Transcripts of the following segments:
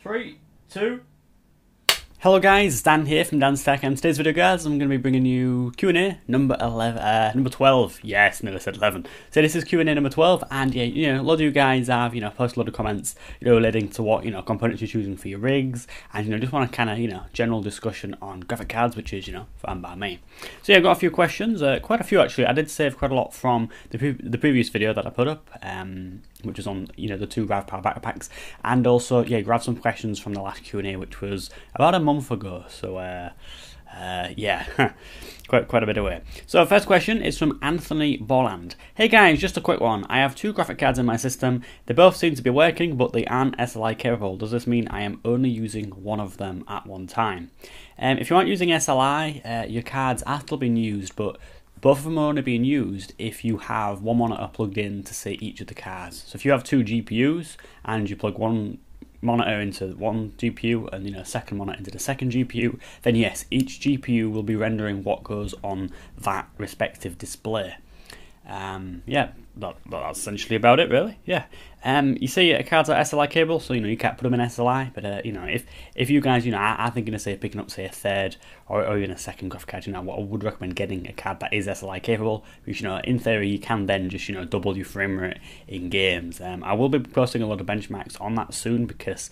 3, 2. Hello guys, Dan here from Dan's Tech, and today's video, guys, I'm going to be bringing you Q&A number 12. Yes, nearly said 11. So this is Q&A number 12, and yeah, a lot of you guys have, posted a lot of comments, relating to what, components you're choosing for your rigs, and, just want to kind of, general discussion on graphic cards, which is, fine by me. So yeah, I've got a few questions, quite a few actually. I did save quite a lot from the previous video that I put up, which was on, the two RAV Power backpacks, and also, yeah, grabbed some questions from the last Q&A, which was about a month ago, so, yeah, quite a bit away. So, first question is from Anthony Bolland. Hey guys, just a quick one. I have two graphic cards in my system. They both seem to be working, but they aren't SLI capable. Does this mean I am only using one of them at one time? If you aren't using SLI, your cards are still being used, but both of them are only being used if you have one monitor plugged in to, say, each of the cards. So if you have two GPUs and you plug one monitor into one GPU and a second monitor into the second GPU, then yes, each GPU will be rendering what goes on that respective display. Yeah, that's essentially about it, really. Yeah. You see, cards are SLI capable, so you can't put them in SLI. But if you guys, are thinking of picking up a third or even a second graphic card, what I would recommend getting a card that is SLI capable, which in theory you can then just double your frame rate in games. I will be posting a lot of benchmarks on that soon because,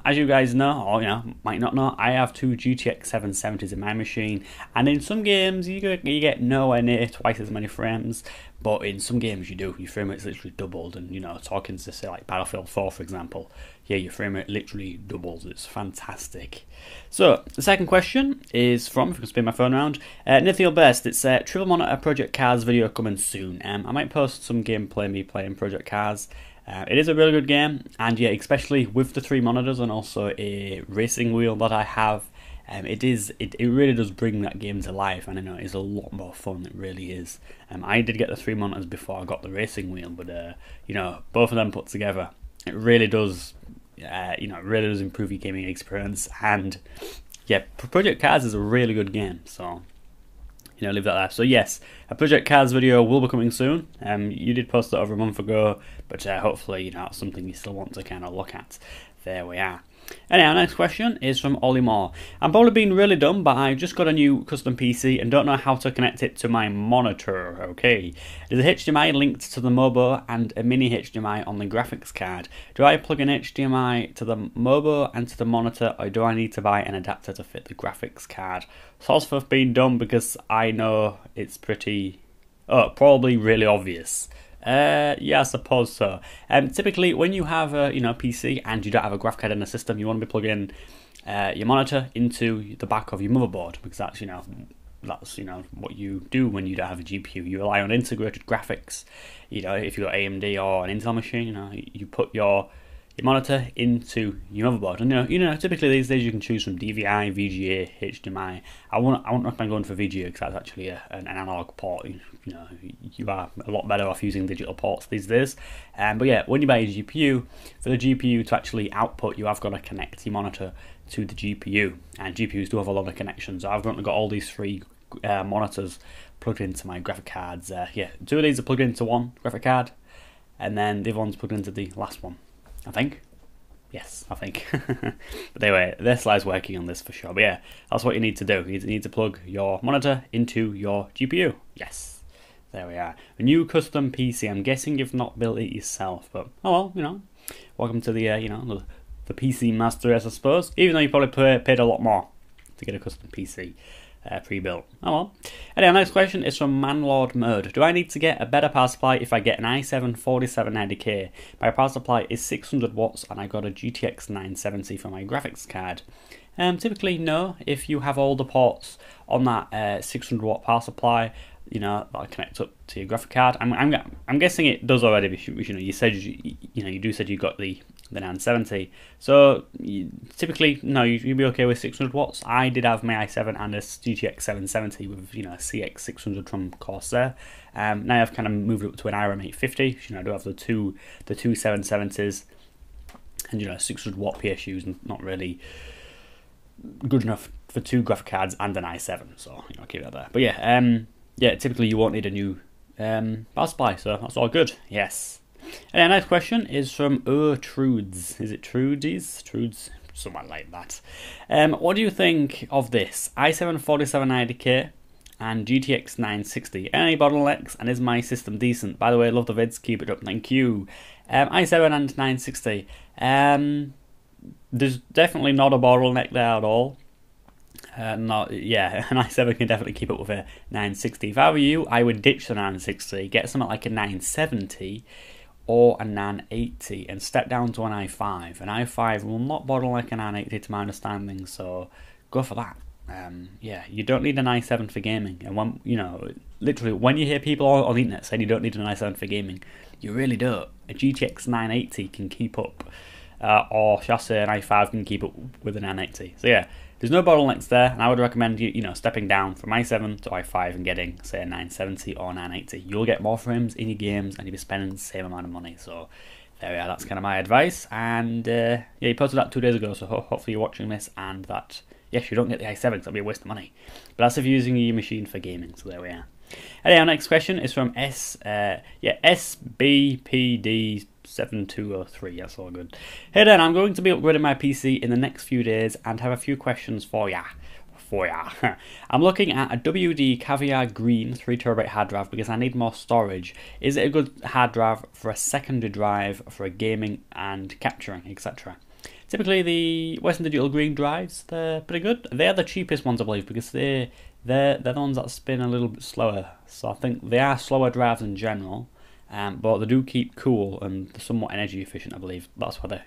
as you guys know, or might not know, I have two GTX 770s in my machine, and in some games you get nowhere near twice as many frames, but in some games you do. Your frame rate's literally doubled, and talking to say like Battlefield 4 for example, yeah, your frame rate literally doubles. It's fantastic. So the second question is from, if I can spin my phone around, Nithiel Best. It's Triple Monitor Project Cars video coming soon. I might post some gameplay me playing Project Cars. It is a really good game, and yeah, especially with the three monitors and also a racing wheel that I have, it really does bring that game to life, and I know it's a lot more fun. It really is. I did get the three monitors before I got the racing wheel, but both of them put together, it really does, it really does improve your gaming experience. And yeah, Project Cars is a really good game, so leave that there. So yes, a Project Cars video will be coming soon. You did post it over a month ago, but hopefully it's something you still want to kind of look at. There we are. Anyhow, next question is from Ollie Moore. I'm probably being really dumb, but I just got a new custom PC and don't know how to connect it to my monitor. Okay, there's a HDMI linked to the MOBO and a mini HDMI on the graphics card. Do I plug an HDMI to the MOBO and to the monitor, or do I need to buy an adapter to fit the graphics card? Source for being dumb, because I know it's probably really obvious. Yeah, I suppose so. Typically, when you have a PC and you don't have a graphic card in the system, you want to be plugging your monitor into the back of your motherboard, because that's what you do when you don't have a GPU. You rely on integrated graphics. If you've got AMD or an Intel machine, you put your monitor into your motherboard, and typically these days you can choose from DVI, VGA, HDMI. I won't recommend going for VGA because that's actually an analog port. You are a lot better off using digital ports these days. But yeah, when you buy a GPU, for the GPU to actually output, you have got to connect your monitor to the GPU, and GPUs do have a lot of connections. So I've currently got all these three monitors plugged into my graphic cards. Yeah, two of these are plugged into one graphic card, and then the other one's plugged into the last one, I think. Yes, I think. But anyway, the SLI's working on this for sure. But yeah, that's what you need to do. You need to plug your monitor into your GPU. Yes, there we are. A new custom PC. I'm guessing you've not built it yourself, but oh well, welcome to the the PC master race, I suppose. Even though you probably paid a lot more to get a custom PC pre-built. Oh well. Anyway, next question is from Manlord Mode. Do I need to get a better power supply if I get an i7 4790K? My power supply is 600 watts and I got a GTX 970 for my graphics card. Typically no, if you have all the ports on that 600 watt power supply, that'll connect up to your graphic card. I'm guessing it does already. You said you got the 970. So typically, no, you'd be okay with 600 watts. I did have my i7 and a GTX 770 with a CX600 from Corsair. Now I've kind of moved up to an IRAM 850. I do have the two 770s, and 600 watt PSUs, and not really good enough for two graphic cards and an i7. So I'll keep that there. But yeah, typically you won't need a new power supply, so that's all good. Yes. And our next question is from Trudes. Is it Trudes? Trudes? Something like that. What do you think of this? i7 4790K and GTX 960. Any bottlenecks, and is my system decent? By the way, love the vids, keep it up, thank you. i7 and 960. There's definitely not a bottleneck there at all. An i7 can definitely keep up with a 960. If I were you, I would ditch the 960, get something like a 970 or a 980 and step down to an i5. An i5 will not bottleneck a 980 to my understanding, so go for that. You don't need an i7 for gaming, and when literally when you hear people on the internet saying you don't need an i7 for gaming, you really don't. A GTX 980 can keep up, or shall I say an i5 can keep up with an 980. So yeah, there's no bottlenecks there, and I would recommend you stepping down from i7 to i5 and getting, say, a 970 or 980. You'll get more frames in your games, and you'll be spending the same amount of money. So there we are. That's kind of my advice. And you posted that 2 days ago, so hopefully you're watching this, and that yes, you don't get the i7 because that'll be a waste of money. But that's if you're using your machine for gaming. So there we are. Anyway, our next question is from SBPD7203. That's all good. Hey Dan, I'm going to be upgrading my PC in the next few days and have a few questions for ya. I'm looking at a WD Caviar Green 3TB hard drive because I need more storage. Is it a good hard drive for a secondary drive for gaming and capturing, etc.? Typically, the Western Digital Green drives, they're pretty good. They're the cheapest ones, I believe, because they're the ones that spin a little bit slower. So I think they are slower drives in general, but they do keep cool and they're somewhat energy efficient, I believe. That's why they're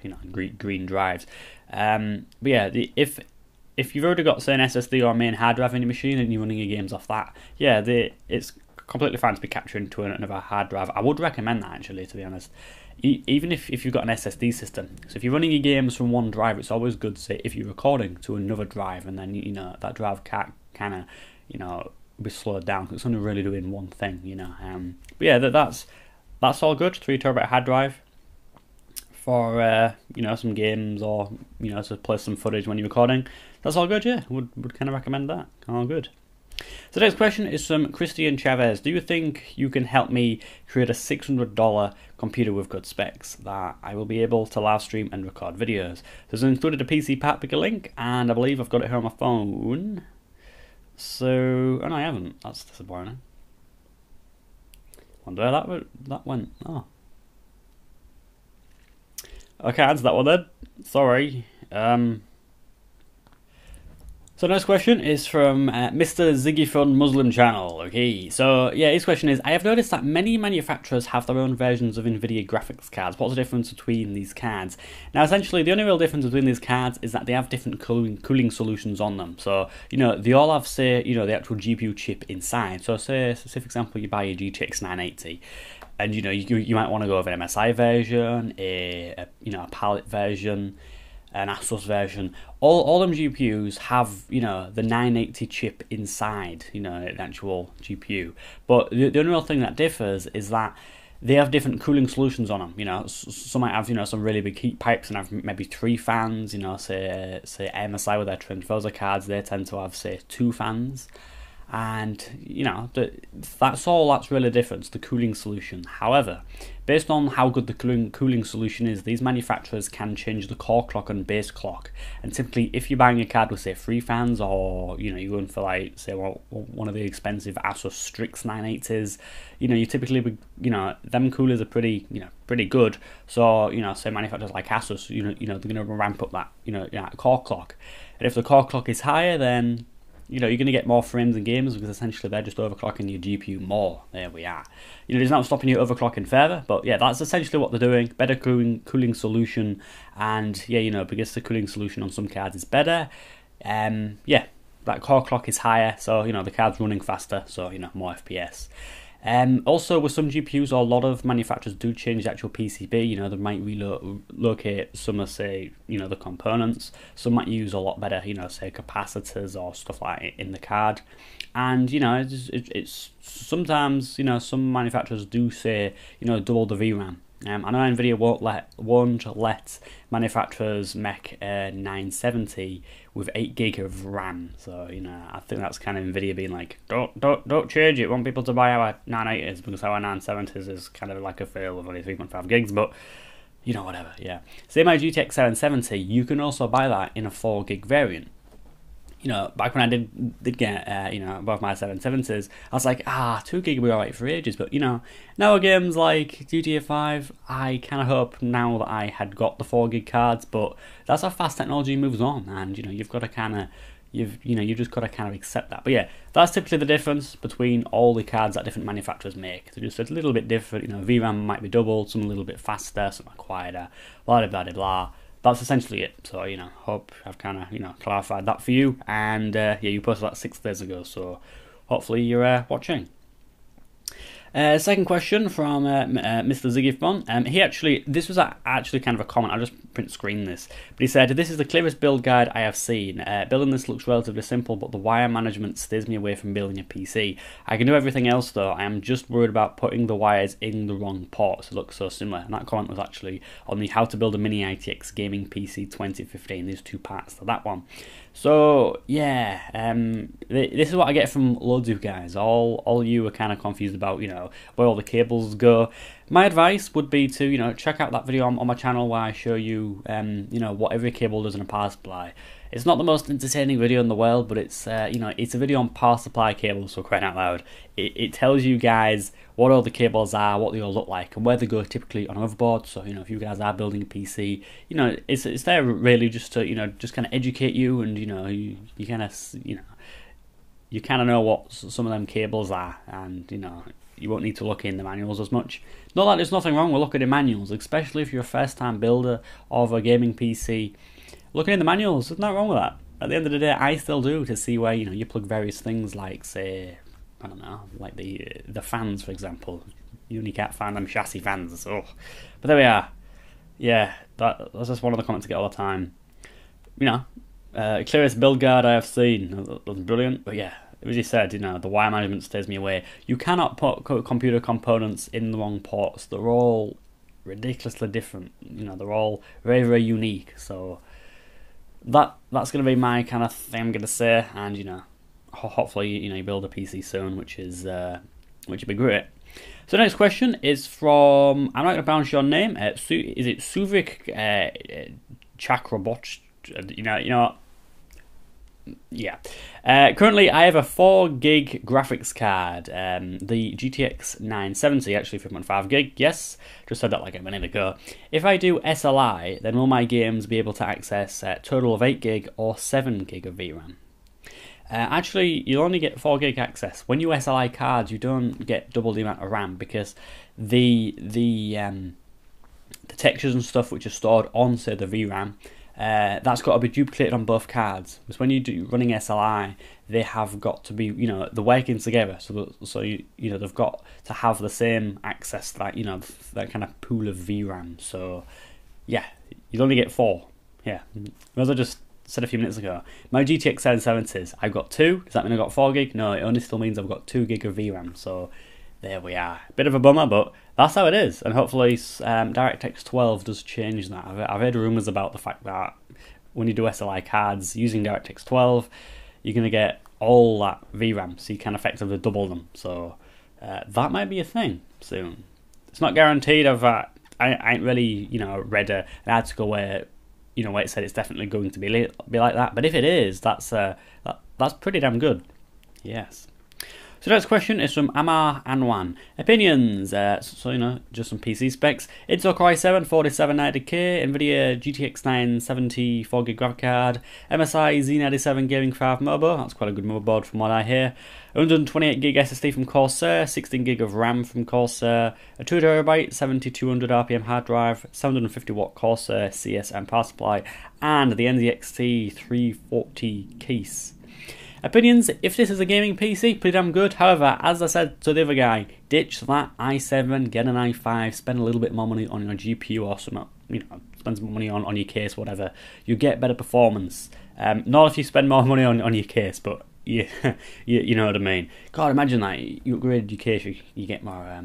green drives. But yeah, if you've already got, say, an SSD or a main hard drive in your machine and you're running your games off that, yeah, it's completely fine to be capturing to another hard drive. I would recommend that, actually, to be honest. Even if you've got an SSD system. So if you're running your games from one drive, it's always good, say, if you're recording to another drive, and then that drive can't kind of be slowed down because it's only really doing one thing. But yeah, that's all good. 3TB hard drive for some games or to play some footage when you're recording. That's all good. Yeah, would kind of recommend that. All good. So the next question is from Christian Chavez. Do you think you can help me create a $600 computer with good specs that I will be able to live stream and record videos? So it's included a PC part picker link, and I believe I've got it here on my phone. So, oh no, I haven't. That's disappointing. Wonder where that went. Oh, I can't answer that one then. Sorry. So next question is from Mr. Ziggy Fun Muslim Channel. Okay, so yeah, his question is, I have noticed that many manufacturers have their own versions of NVIDIA graphics cards. What's the difference between these cards? Now, essentially, the only real difference between these cards is that they have different cooling solutions on them. So, they all have, say, the actual GPU chip inside. So, say for example, you buy a GTX 980. And, you might want to go with an MSI version, a Palette version, an Asus version. All them GPUs have, the 980 chip inside, the actual GPU. But the only real thing that differs is that they have different cooling solutions on them. Some might have, some really big heat pipes and have maybe 3 fans. Say MSI with their Transposer cards, they tend to have, say, 2 fans. And that's all that's really different, the cooling solution. However, based on how good the cooling solution is, these manufacturers can change the core clock and base clock. And typically, if you're buying a card with, say, 3 fans, or you're going for, like, say, one of the expensive Asus Strix 980s, you typically them coolers are pretty good. So say manufacturers like Asus, they're going to ramp up that core clock. And if the core clock is higher, then you're going to get more frames in games because essentially they're just overclocking your GPU more. There we are. It's not stopping you overclocking further, but yeah, that's essentially what they're doing. Better cooling solution, and yeah, because the cooling solution on some cards is better, yeah, that core clock is higher, so the card's running faster, so more FPS. Also, with some GPUs, a lot of manufacturers do change the actual PCB. They might relocate some of, say, the components. Some might use a lot better, say, capacitors or stuff like it in the card. And, it's sometimes, some manufacturers do say, double the VRAM. I know Nvidia won't let manufacturers make a 970 with 8 gig of RAM. So I think that's kind of Nvidia being like, don't change it. We want people to buy our 980s because our 970s is kind of like a fail with only 3.5 gigs. But whatever. Yeah. Same my GTX 770. You can also buy that in a 4 gig variant. Back when I did get, above my 770s, I was like, 2 gig will be alright for ages, but, now games like GTA 5, I kind of hope now that I had got the 4 gig cards, but that's how fast technology moves on, and, you've got to kind of, you just got to kind of accept that. But yeah, that's typically the difference between all the cards that different manufacturers make. They're just a little bit different, VRAM might be doubled, some a little bit faster, some are quieter, blah, blah, blah, blah. That's essentially it. So, hope I've kind of, clarified that for you. And, yeah, you posted that 6 days ago, so hopefully you're watching. Second question from Mr. Ziggyfon. This was actually kind of a comment. I'll just print screen this. But he said, this is the clearest build guide I have seen. Building this looks relatively simple, but the wire management steers me away from building a PC. I can do everything else though. I am just worried about putting the wires in the wrong ports. It looks so similar. And that comment was actually on the how to build a mini ITX gaming PC 2015. There's 2 parts to that one. So yeah, this is what I get from loads of guys. All you are kind of confused about, where all the cables go. My advice would be to, check out that video on my channel where I show you, what every cable does in a power supply. It's not the most entertaining video in the world, but it's, it's a video on power supply cables, so crying out loud. It tells you guys what all the cables are, what they all look like, and where they go typically on a motherboard. So, if you guys are building a PC, it's there really just to, just kind of educate you, and, you kind of, you kind of know what some of them cables are, and, you won't need to look in the manuals as much. Not that there's nothing wrong with looking in manuals, especially if you're a first-time builder of a gaming PC. Looking in the manuals, there's nothing wrong with that. At the end of the day, I still do, to see where, you plug various things like, say, I don't know, like the fans, for example. You only can't find them chassis fans. Oh. But there we are. Yeah, that's just one of the comments I get all the time. Clearest build guide I have seen. That was brilliant. But yeah, as you said, the wire management stays me away. You cannot put computer components in the wrong ports. They're all ridiculously different. They're all very, very unique. So that's going to be my kind of thing I'm going to say. And, hopefully, you build a PC soon, which would be great. So the next question is from, I'm not going to pronounce your name. Is it Suvik Chakraboch? You know what? Yeah. Currently, I have a 4 gig graphics card. The GTX 970, actually 3.5 gig. Yes, just said that like a minute ago. If I do SLI, then will my games be able to access a total of 8 gig or 7 gig of VRAM? Actually, you'll only get 4 gig access. When you SLI cards, you don't get double the amount of RAM because the textures and stuff which are stored on, say, the VRAM, that's got to be duplicated on both cards. Because when you're running SLI, they have got to be, they're working together. So they've got to have the same access to that, that kind of pool of VRAM. So yeah, you'd only get 4. Yeah, as I just said a few minutes ago, my GTX 770s, I've got 2. Does that mean I've got 4 gig? No, it only still means I've got 2 gig of VRAM. So there we are. Bit of a bummer, but that's how it is. And hopefully DirectX 12 does change that. I've heard rumours about the fact that when you do SLI cards using DirectX 12, you're going to get all that VRAM, so you can effectively double them. So that might be a thing soon. It's not guaranteed. I ain't really, read an article where where it said it's definitely going to be like that. But if it is, that's pretty damn good. Yes. So the next question is from Amar Anwan. Opinions. Just some PC specs. Intel Core i7 4790K, Nvidia GTX 970 4GB graphic card, MSI Z97 Gaming 5 motherboard. That's quite a good motherboard from what I hear. 128GB SSD from Corsair, 16GB of RAM from Corsair, a 2TB 7200 RPM hard drive, 750W Corsair CSM power supply, and the NZXT 340 case. Opinions, if this is a gaming PC, pretty damn good. However, as I said to the other guy, ditch that i7, get an i5, spend a little bit more money on your GPU or something, spend some money on your case, whatever. You get better performance. Not if you spend more money on your case, but you know what I mean. God, imagine that. You upgrade your case, you get more,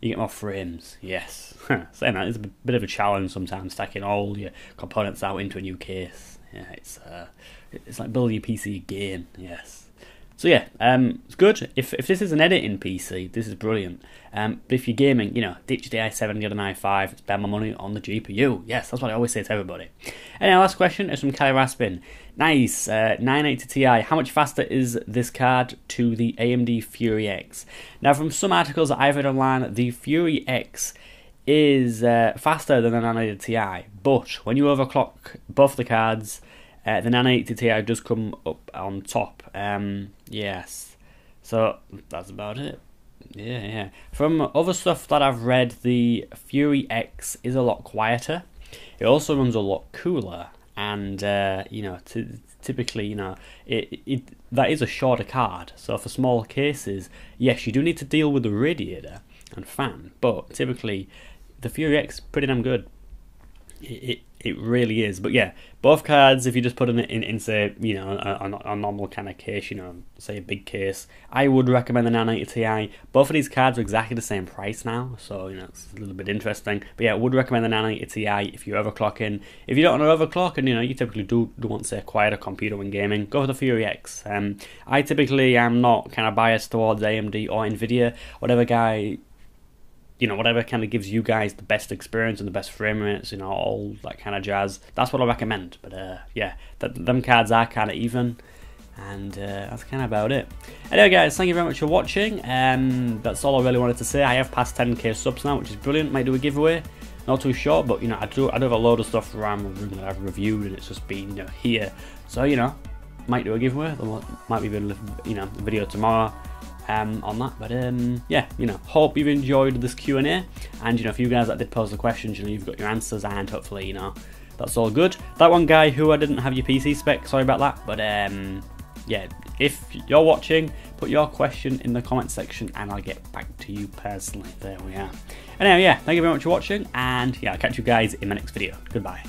you get more frames. Yes. Saying that, it's a bit of a challenge sometimes, stacking all your components out into a new case. Yeah, it's like building your PC again. Yes. So yeah, it's good. If this is an editing PC, this is brilliant. But if you're gaming, you know, ditch the i7, get an i5, spend my money on the GPU. Yes, that's what I always say to everybody. And our last question is from Kelly Raspin. Nice, 980 Ti. How much faster is this card to the AMD Fury X? Now, from some articles that I've read online, the Fury X is faster than the 980 Ti, but when you overclock both the cards, the 980 Ti does come up on top. Yes, so that's about it. Yeah. From other stuff that I've read, the Fury X is a lot quieter. It also runs a lot cooler, and you know, typically, you know, that is a shorter card. So for small cases, yes, you do need to deal with the radiator and fan, but typically the Fury X pretty damn good. It really is. But yeah, both cards, if you just put them in say, you know, a normal kind of case, you know, say a big case, I would recommend the 980 Ti. Both of these cards are exactly the same price now, so, you know, it's a little bit interesting. But yeah, I would recommend the 980 Ti if you're overclocking. If you don't want to overclock and, you know, you typically do want, say, a quieter computer when gaming, go for the Fury X. I typically am not kind of biased towards AMD or Nvidia. Whatever kind of gives you guys the best experience and the best frame rates, you know, all that kind of jazz. That's what I recommend. But yeah, them cards are kind of even, and that's kind of about it. Anyway, guys, thank you very much for watching. That's all I really wanted to say. I have passed 10k subs now, which is brilliant. Might do a giveaway. Not too short, but, you know, I do have a load of stuff around the room that I've reviewed, and it's just been, you know, here. So, you know, might do a giveaway. There might be a video tomorrow. On that, but yeah, you know, hope you've enjoyed this Q&A, and, you know, for you guys that did pose the questions, you know, you've got your answers, and hopefully, you know, that's all good. That one guy who I didn't have your PC spec, sorry about that, but yeah, if you're watching, put your question in the comment section and I'll get back to you personally. There we are. Anyway, yeah, thank you very much for watching, and yeah, I'll catch you guys in my next video. Goodbye.